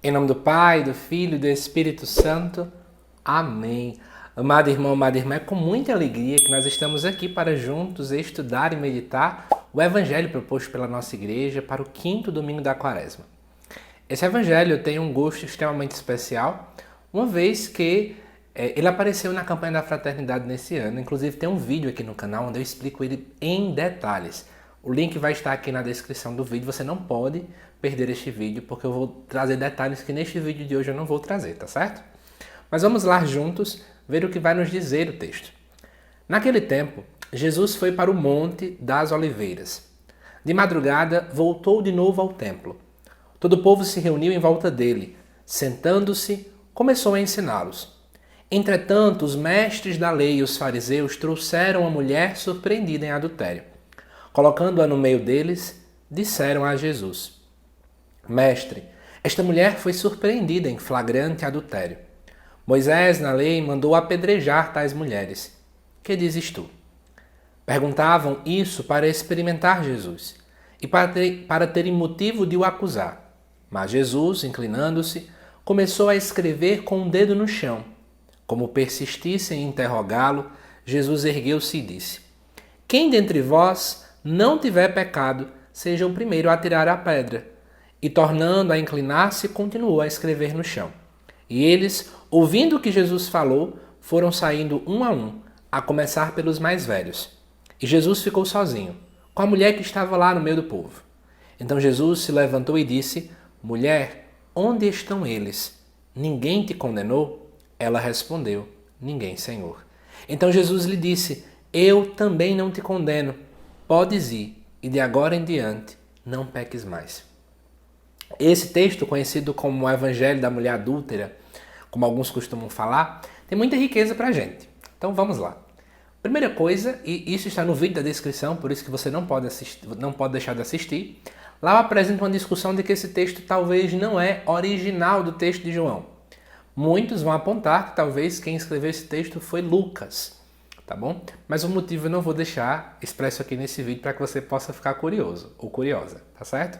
Em nome do Pai, do Filho e do Espírito Santo. Amém. Amado irmão, amada irmã, é com muita alegria que nós estamos aqui para juntos estudar e meditar o Evangelho proposto pela nossa igreja para o quinto domingo da Quaresma. Esse Evangelho tem um gosto extremamente especial, uma vez que ele apareceu na campanha da Fraternidade nesse ano. Inclusive tem um vídeo aqui no canal onde eu explico ele em detalhes. O link vai estar aqui na descrição do vídeo, você não pode perder este vídeo, porque eu vou trazer detalhes que neste vídeo de hoje eu não vou trazer, tá certo? Mas vamos lá juntos ver o que vai nos dizer o texto. Naquele tempo, Jesus foi para o Monte das Oliveiras. De madrugada, voltou de novo ao templo. Todo o povo se reuniu em volta dele. Sentando-se, começou a ensiná-los. Entretanto, os mestres da lei e os fariseus trouxeram a mulher surpreendida em adultério. Colocando-a no meio deles, disseram a Jesus: Mestre, esta mulher foi surpreendida em flagrante adultério. Moisés, na lei, mandou apedrejar tais mulheres. Que dizes tu? Perguntavam isso para experimentar Jesus e para terem motivo de o acusar. Mas Jesus, inclinando-se, começou a escrever com um dedo no chão. Como persistissem em interrogá-lo, Jesus ergueu-se e disse: Quem dentre vós não tiver pecado, seja o primeiro a tirar a pedra. E tornando a inclinar-se, continuou a escrever no chão. E eles, ouvindo o que Jesus falou, foram saindo um, a começar pelos mais velhos. E Jesus ficou sozinho, com a mulher que estava lá no meio do povo. Então Jesus se levantou e disse: Mulher, onde estão eles? Ninguém te condenou? Ela respondeu: Ninguém, Senhor. Então Jesus lhe disse: Eu também não te condeno. Podes ir, e de agora em diante não peques mais. Esse texto, conhecido como o Evangelho da Mulher Adúltera, como alguns costumam falar, tem muita riqueza para a gente. Então vamos lá. Primeira coisa, e isso está no vídeo da descrição, por isso que você não pode deixar de assistir. Lá eu apresento uma discussão de que esse texto talvez não é original do texto de João. Muitos vão apontar que talvez quem escreveu esse texto foi Lucas, tá bom? Mas o motivo eu não vou deixar expresso aqui nesse vídeo para que você possa ficar curioso ou curiosa, tá certo?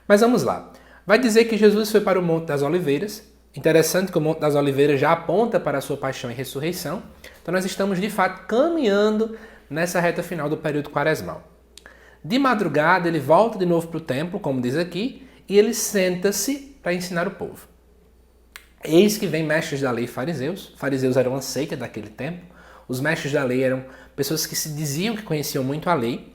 Mas vamos lá. Vai dizer que Jesus foi para o Monte das Oliveiras. Interessante que o Monte das Oliveiras já aponta para a sua paixão e ressurreição. Então nós estamos de fato caminhando nessa reta final do período quaresmal. De madrugada ele volta de novo para o templo, como diz aqui, e ele senta-se para ensinar o povo. Eis que vem mestres da lei e fariseus. Fariseus eram uma seita daquele tempo. Os mestres da lei eram pessoas que se diziam que conheciam muito a lei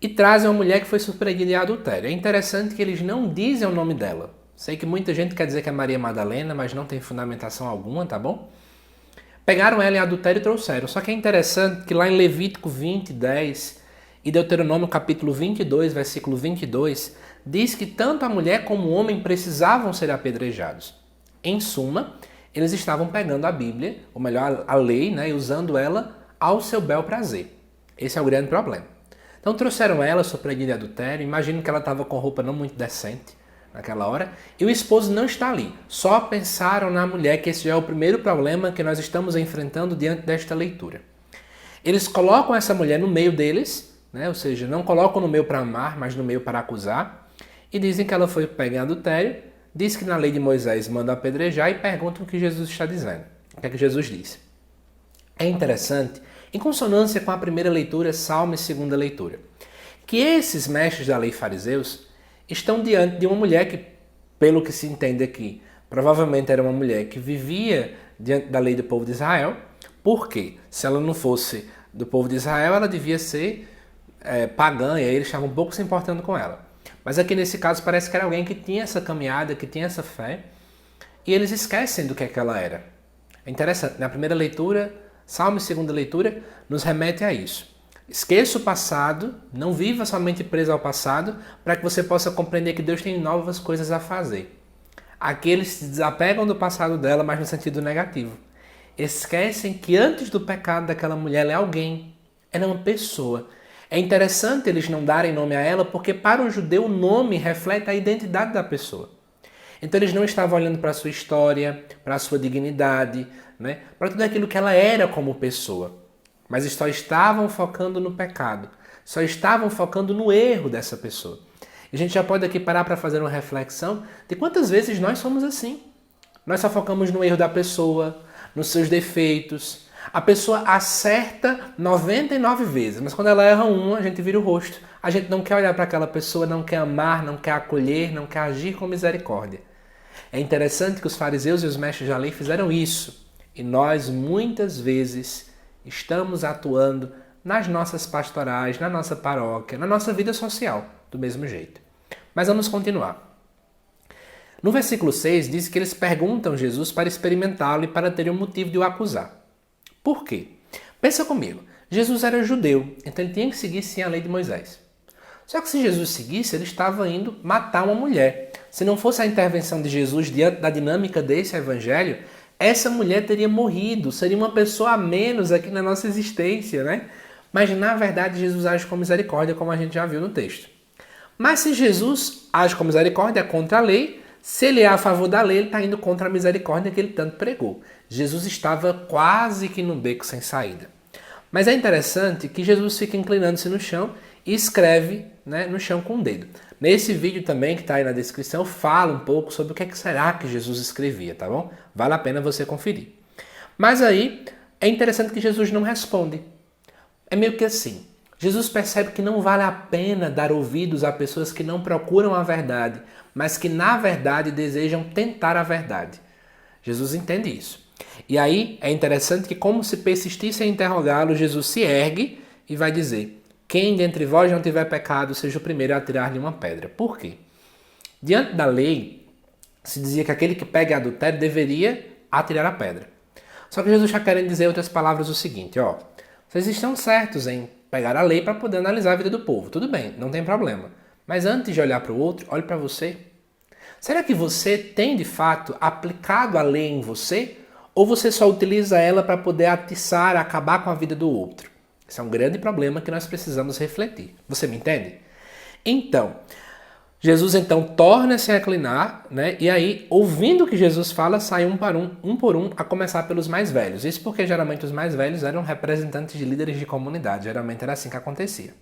e trazem uma mulher que foi surpreendida em adultério. É interessante que eles não dizem o nome dela. Sei que muita gente quer dizer que é Maria Madalena, mas não tem fundamentação alguma, tá bom? Pegaram ela em adultério e trouxeram. Só que é interessante que lá em Levítico 20, 10 e Deuteronômio capítulo 22, versículo 22, diz que tanto a mulher como o homem precisavam ser apedrejados. Em suma, eles estavam pegando a Bíblia, ou melhor, a lei, né, e usando ela ao seu bel prazer. Esse é o grande problema. Então trouxeram ela surpreendida em adultério. Imagino que ela estava com roupa não muito decente naquela hora. E o esposo não está ali. Só pensaram na mulher, que esse já é o primeiro problema que nós estamos enfrentando diante desta leitura. Eles colocam essa mulher no meio deles, né? Ou seja, não colocam no meio para amar, mas no meio para acusar. E dizem que ela foi pega em adultério. Diz que na lei de Moisés manda apedrejar e perguntam o que Jesus está dizendo. O que é que Jesus diz? É interessante, em consonância com a primeira leitura, Salmo e segunda leitura, que esses mestres da lei fariseus estão diante de uma mulher que, pelo que se entende aqui, provavelmente era uma mulher que vivia diante da lei do povo de Israel, porque se ela não fosse do povo de Israel, ela devia ser pagã, e aí eles estavam um pouco se importando com ela. Mas aqui nesse caso parece que era alguém que tinha essa caminhada, que tinha essa fé, e eles esquecem do que é que ela era. É interessante, na primeira leitura, Salmo e segunda leitura nos remete a isso. Esqueça o passado, não viva somente preso ao passado, para que você possa compreender que Deus tem novas coisas a fazer. Aqui eles se desapegam do passado dela, mas no sentido negativo. Esquecem que antes do pecado daquela mulher ela é alguém, ela é uma pessoa. É interessante eles não darem nome a ela, porque para o judeu o nome reflete a identidade da pessoa. Então eles não estavam olhando para a sua história, para a sua dignidade, né? Para tudo aquilo que ela era como pessoa. Mas só estavam focando no pecado, só estavam focando no erro dessa pessoa. E a gente já pode aqui parar para fazer uma reflexão de quantas vezes nós somos assim. Nós só focamos no erro da pessoa, nos seus defeitos. A pessoa acerta 99 vezes, mas quando ela erra uma, a gente vira o rosto. A gente não quer olhar para aquela pessoa, não quer amar, não quer acolher, não quer agir com misericórdia. É interessante que os fariseus e os mestres da lei fizeram isso. E nós, muitas vezes, estamos atuando nas nossas pastorais, na nossa paróquia, na nossa vida social, do mesmo jeito. Mas vamos continuar. No versículo 6 diz que eles perguntam Jesus para experimentá-lo e para terem um motivo de o acusar. Por quê? Pensa comigo. Jesus era judeu, então ele tinha que seguir sim a lei de Moisés. Só que se Jesus seguisse, ele estava indo matar uma mulher. Se não fosse a intervenção de Jesus diante da dinâmica desse evangelho, essa mulher teria morrido, seria uma pessoa a menos aqui na nossa existência, né? Mas na verdade Jesus age com misericórdia, como a gente já viu no texto. Mas se Jesus age com misericórdia contra a lei, se ele é a favor da lei, ele está indo contra a misericórdia que ele tanto pregou. Jesus estava quase que no beco sem saída. Mas é interessante que Jesus fica inclinando-se no chão e escreve, né, no chão com o dedo. Nesse vídeo também, que está aí na descrição, eu falo um pouco sobre o que será que Jesus escrevia, tá bom? Vale a pena você conferir. Mas aí, é interessante que Jesus não responde. É meio que assim. Jesus percebe que não vale a pena dar ouvidos a pessoas que não procuram a verdade, mas que na verdade desejam tentar a verdade. Jesus entende isso. E aí é interessante que, como se persistisse em interrogá-lo, Jesus se ergue e vai dizer: quem dentre vós não tiver pecado, seja o primeiro a atirar-lhe uma pedra. Por quê? Diante da lei, se dizia que aquele que pega adultério deveria atirar a pedra. Só que Jesus está querendo dizer em outras palavras o seguinte: vocês estão certos em pegar a lei para poder analisar a vida do povo. Tudo bem, não tem problema. Mas antes de olhar para o outro, olhe para você. Será que você tem, de fato, aplicado a lei em você? Ou você só utiliza ela para poder atiçar, acabar com a vida do outro? Esse é um grande problema que nós precisamos refletir. Você me entende? Então, Jesus então torna-se a reclinar, né? E aí, ouvindo o que Jesus fala, sai um por um, a começar pelos mais velhos. Isso porque geralmente os mais velhos eram representantes de líderes de comunidade. Geralmente era assim que acontecia.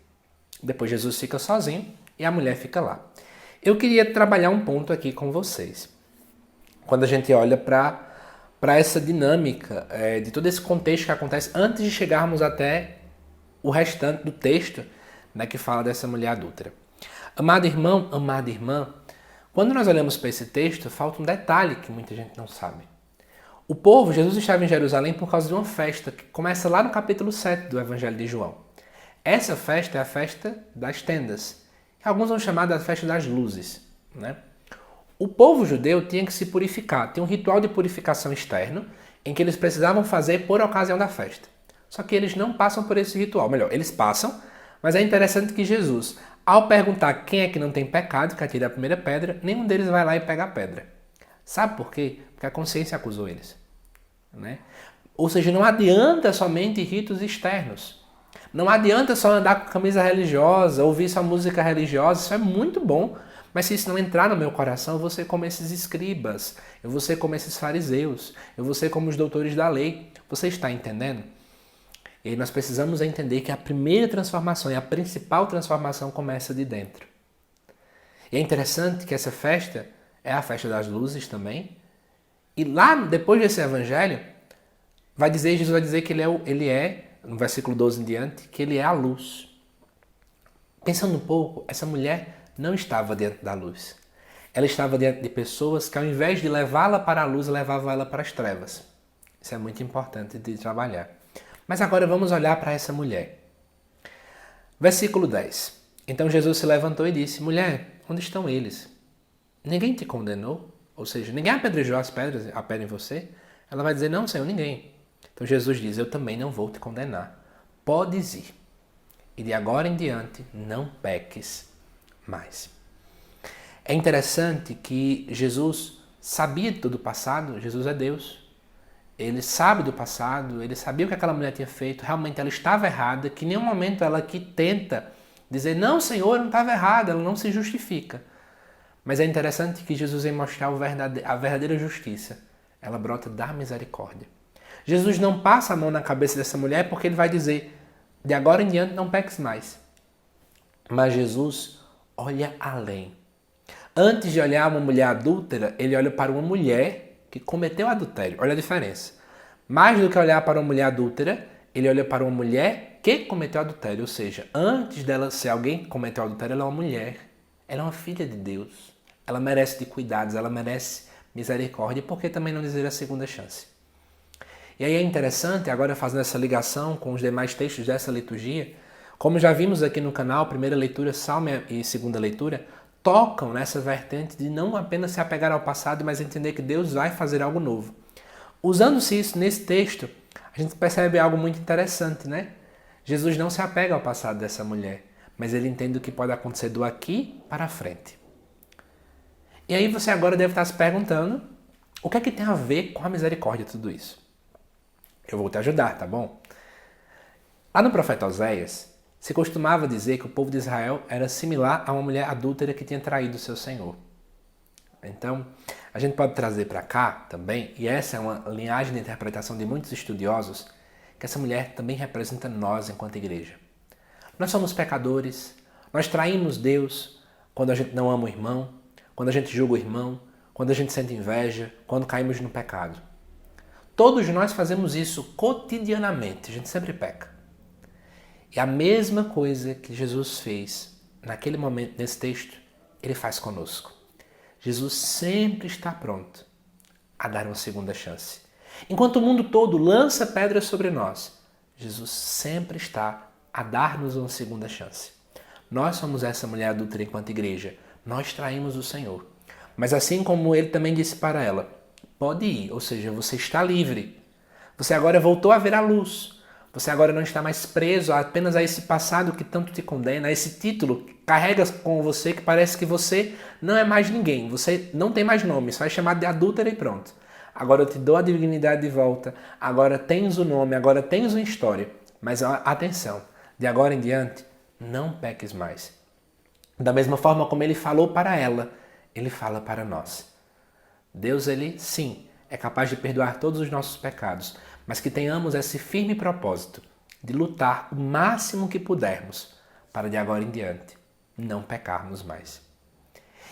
Depois Jesus fica sozinho e a mulher fica lá. Eu queria trabalhar um ponto aqui com vocês. Quando a gente olha para essa dinâmica de todo esse contexto que acontece antes de chegarmos até o restante do texto, né, que fala dessa mulher adúltera. Amado irmão, amada irmã, quando nós olhamos para esse texto, falta um detalhe que muita gente não sabe. O povo, Jesus estava em Jerusalém por causa de uma festa que começa lá no capítulo 7 do Evangelho de João. Essa festa é a festa das tendas, que alguns vão chamar da festa das luzes, né? O povo judeu tinha que se purificar, tinha um ritual de purificação externo em que eles precisavam fazer por ocasião da festa. Só que eles não passam por esse ritual. Melhor, eles passam, mas é interessante que Jesus, ao perguntar quem é que não tem pecado, que atira a primeira pedra, nenhum deles vai lá e pega a pedra. Sabe por quê? Porque a consciência acusou eles, né? Ou seja, não adianta somente ritos externos. Não adianta só andar com camisa religiosa, ouvir sua música religiosa, isso é muito bom. Mas se isso não entrar no meu coração, eu vou ser como esses escribas, eu vou ser como esses fariseus, eu vou ser como os doutores da lei. Você está entendendo? E nós precisamos entender que a primeira transformação e a principal transformação começa de dentro. E é interessante que essa festa é a festa das luzes também. E lá, depois desse evangelho, Jesus vai dizer que ele é, no versículo 12 em diante, que ele é a luz. Pensando um pouco, essa mulher não estava diante da luz. Ela estava diante de pessoas que, ao invés de levá-la para a luz, levavam ela para as trevas. Isso é muito importante de trabalhar. Mas agora vamos olhar para essa mulher. Versículo 10. Então Jesus se levantou e disse: mulher, onde estão eles? Ninguém te condenou? Ou seja, ninguém apedrejou a pedra em você? Ela vai dizer: não, Senhor, ninguém. Então Jesus diz: eu também não vou te condenar. Podes ir. E de agora em diante, não peques mais. É interessante que Jesus sabia de todo o passado. Jesus é Deus. Ele sabe do passado, ele sabia o que aquela mulher tinha feito, realmente ela estava errada, que em nenhum momento ela aqui tenta dizer: não, Senhor, eu não estava errada, ela não se justifica. Mas é interessante que Jesus vem mostrar a verdadeira justiça. Ela brota da misericórdia. Jesus não passa a mão na cabeça dessa mulher porque ele vai dizer: de agora em diante não peques mais. Mas Jesus olha além. Antes de olhar uma mulher adúltera, ele olha para uma mulher que cometeu adultério. Olha a diferença. Mais do que olhar para uma mulher adúltera, ele olha para uma mulher que cometeu adultério. Ou seja, antes dela ser alguém que cometeu adultério, ela é uma mulher. Ela é uma filha de Deus. Ela merece de cuidados, ela merece misericórdia. E por que também não dizer a segunda chance? E aí é interessante, agora fazendo essa ligação com os demais textos dessa liturgia, como já vimos aqui no canal, primeira leitura, salmo e segunda leitura, tocam nessa vertente de não apenas se apegar ao passado, mas entender que Deus vai fazer algo novo. Usando-se isso nesse texto, a gente percebe algo muito interessante, né? Jesus não se apega ao passado dessa mulher, mas ele entende o que pode acontecer do aqui para frente. E aí você agora deve estar se perguntando, o que é que tem a ver com a misericórdia tudo isso? Eu vou te ajudar, tá bom? Lá no profeta Oséias, se costumava dizer que o povo de Israel era similar a uma mulher adúltera que tinha traído seu senhor. Então, a gente pode trazer para cá também, e essa é uma linhagem de interpretação de muitos estudiosos, que essa mulher também representa nós enquanto igreja. Nós somos pecadores, nós traímos Deus quando a gente não ama o irmão, quando a gente julga o irmão, quando a gente sente inveja, quando caímos no pecado. Todos nós fazemos isso cotidianamente, a gente sempre peca. E a mesma coisa que Jesus fez naquele momento, nesse texto, ele faz conosco. Jesus sempre está pronto a dar uma segunda chance. Enquanto o mundo todo lança pedras sobre nós, Jesus sempre está a dar-nos uma segunda chance. Nós somos essa mulher adúltera enquanto igreja. Nós traímos o Senhor. Mas assim como ele também disse para ela, pode ir, ou seja, você está livre. Você agora voltou a ver a luz. Você agora não está mais preso apenas a esse passado que tanto te condena, a esse título que carrega com você que parece que você não é mais ninguém. Você não tem mais nome, só é chamado de adúltera e pronto. Agora eu te dou a dignidade de volta, agora tens o nome, agora tens uma história. Mas atenção, de agora em diante, não peques mais. Da mesma forma como ele falou para ela, ele fala para nós. Deus, ele, sim, é capaz de perdoar todos os nossos pecados, mas que tenhamos esse firme propósito de lutar o máximo que pudermos para de agora em diante não pecarmos mais.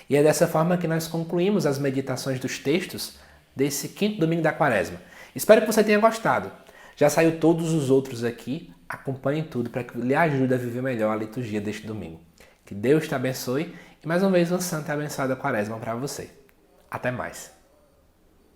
E é dessa forma que nós concluímos as meditações dos textos desse quinto domingo da Quaresma. Espero que você tenha gostado. Já saiu todos os outros aqui, acompanhe tudo para que lhe ajude a viver melhor a liturgia deste domingo. Que Deus te abençoe e mais uma vez uma santa e abençoada Quaresma para você. Até mais!